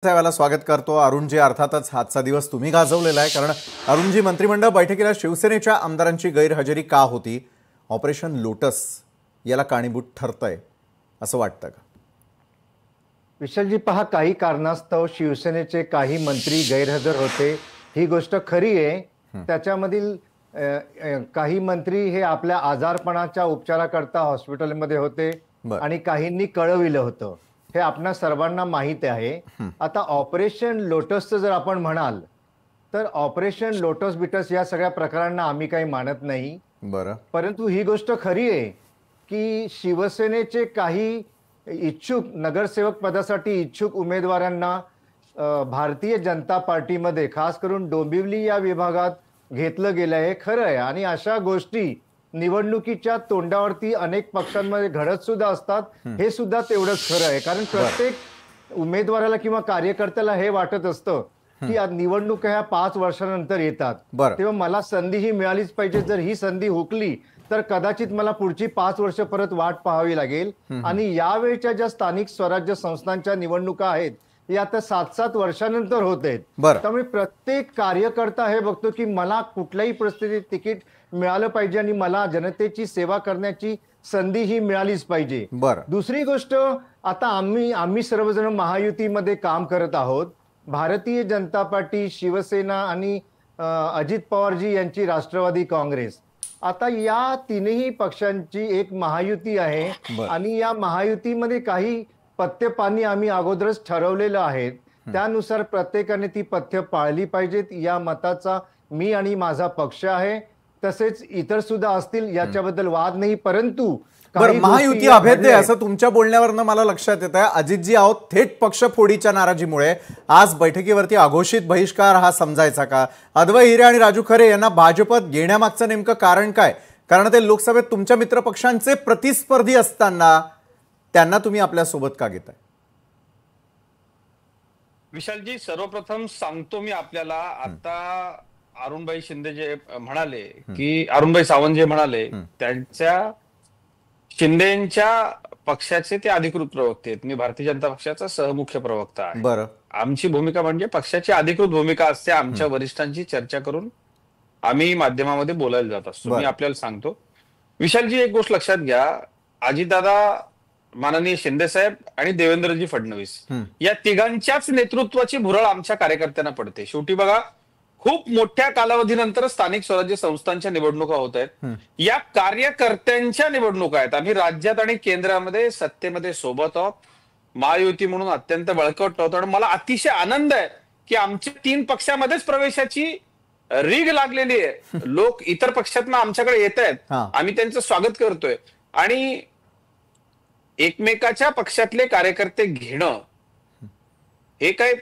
साहेबाला स्वागत करतो। अरुणजी, अर्थातच आजचा दिवस तुम्ही गाजवलेला आहे, कारण अरुणजी मंत्रिमंडळ बैठकीला शिवसेनेच्या आमदारांची गैरहजेरी का होती? ऑपरेशन लोटस याला कारणीभूत ठरतंय असं वाटतं का? विशालजी, पहा, काही कारणास्तव शिवसेनेचे काही मंत्री गैरहजर होते, ही गोष्ट खरी आहे। त्याच्यामधील काही मंत्री हे आपल्या आजारपणाच्या उपचाराकरता हॉस्पिटलमध्ये होते आणि काहींनी कळविलं होतं, हे आपणा सर्वांना माहिती आहे। आता ऑपरेशन लोटसचं जर आपण म्हणाल तर ऑपरेशन लोटस बिटस या सगळ्या प्रकारांना आम्ही काही मानत नाही। बरं, परंतु ही गोष्ट खरी आहे की शिवसेनेचे काही इच्छुक नगरसेवक पदासाठी इच्छुक उमेदवारांना भारतीय जनता पार्टीमध्ये खास करून डोंबिवली या विभागात घेतलं गेलं आहे, खरं आहे। आणि अशा गोष्टी निवडणुकीच्या तोंडावरती अनेक पक्षांमध्ये घडत सुद्धा असतात, हे सुद्धा तेवढंच खरं आहे। कारण प्रत्येक उमेदवाराला किंवा कार्यकर्त्याला हे वाटत असतं की आज निवडणुका ह्या 5 वर्षानंतर येतात, तेव्हा मला संधी ही मिळालीच पाहिजे। जर ही संधी हुकली तर कदाचित मला पुढची 5 वर्ष परत वाट पाहावी लागेल। आणि यावेळच्या ज्या स्थानिक स्वराज्य संस्थांच्या निवडणुका आहेत या आता 7-7 वर्षानंतर होत आहेत। त्यामुळे प्रत्येक कार्यकर्ता हे बघतो की मला कुठल्याही परिस्थितीत तिकीट मिळालं पाहिजे आणि मला जनतेची सेवा करण्याची संधी ही मिळालीच पाहिजे। दुसरी गोष्ट, आता आम्ही सर्वजण महायुतीमध्ये काम करत आहोत। भारतीय जनता पार्टी, शिवसेना आणि अजित पवारजी यांची राष्ट्रवादी काँग्रेस, आता या तीनही पक्षांची एक महायुती आहे आणि या महायुतीमध्ये काही पथ्य पाणी आम्ही अगोदरच ठरवलेलं आहे। त्यानुसार प्रत्येकाने ती पथ्य पाळली पाहिजेत या मताचा मी आणि माझा पक्ष आहे। तसेच इतर सुद्धा असतील, याच्याबद्दल वाद नाही। परंतु महायुती अभेद्य आहे असं तुमच्या बोलण्यावरनं मला लक्षात येत आहे। अजितजी, आहोत थेट पक्ष फोडीच्या नाराजीमुळे आज बैठकीवरती अघोषित बहिष्कार हा समजायचा का? अद्वै हिरे आणि राजू खरे यांना भाजपत घेण्यामागचं नेमकं कारण काय? कारण ते लोकसभेत तुमच्या मित्र पक्षांचे प्रतिस्पर्धी असताना त्यांना तुम्ही आपल्या सोबत का घेताय? विशालजी, सर्वप्रथम सांगतो मी आपल्याला, आता अरुणभाई शिंदे जे म्हणाले की अरुणभाई सावंत जे म्हणाले, त्यांच्या शिंदेच्या पक्षाचे ते अधिकृत प्रवक्ते आहेत। मी भारतीय जनता पक्षाचा सहमुख्य प्रवक्ता आहे। आमची भूमिका म्हणजे पक्षाची अधिकृत भूमिका असते। आमच्या वरिष्ठांची चर्चा करून आम्ही माध्यमामध्ये बोलायला जात असतो। मी आपल्याला सांगतो विशालजी, एक गोष्ट लक्षात घ्या, अजितदादा, माननीय शिंदे साहेब आणि देवेंद्रजी फडणवीस या तिघांच्याच नेतृत्वाची भुरळ आमच्या कार्यकर्त्यांना पडते। शेवटी बघा, खूप मोठ्या कालावधीनंतर स्थानिक स्वराज्य संस्थांच्या निवडणुका होत आहेत। या कार्यकर्त्यांच्या निवडणुका आहेत। आम्ही राज्यात आणि केंद्रामध्ये सत्तेमध्ये सोबत आहोत, महायुती म्हणून अत्यंत बळकट आहोत। आणि मला अतिशय आनंद आहे की आमच्या 3 पक्षामध्येच प्रवेशाची रीग लागलेली आहे। लोक इतर पक्षातून आमच्याकडे येत आहेत, आम्ही त्यांचं स्वागत करतोय। आणि एकमेकाच्या पक्षातले कार्यकर्ते घेणं हे काय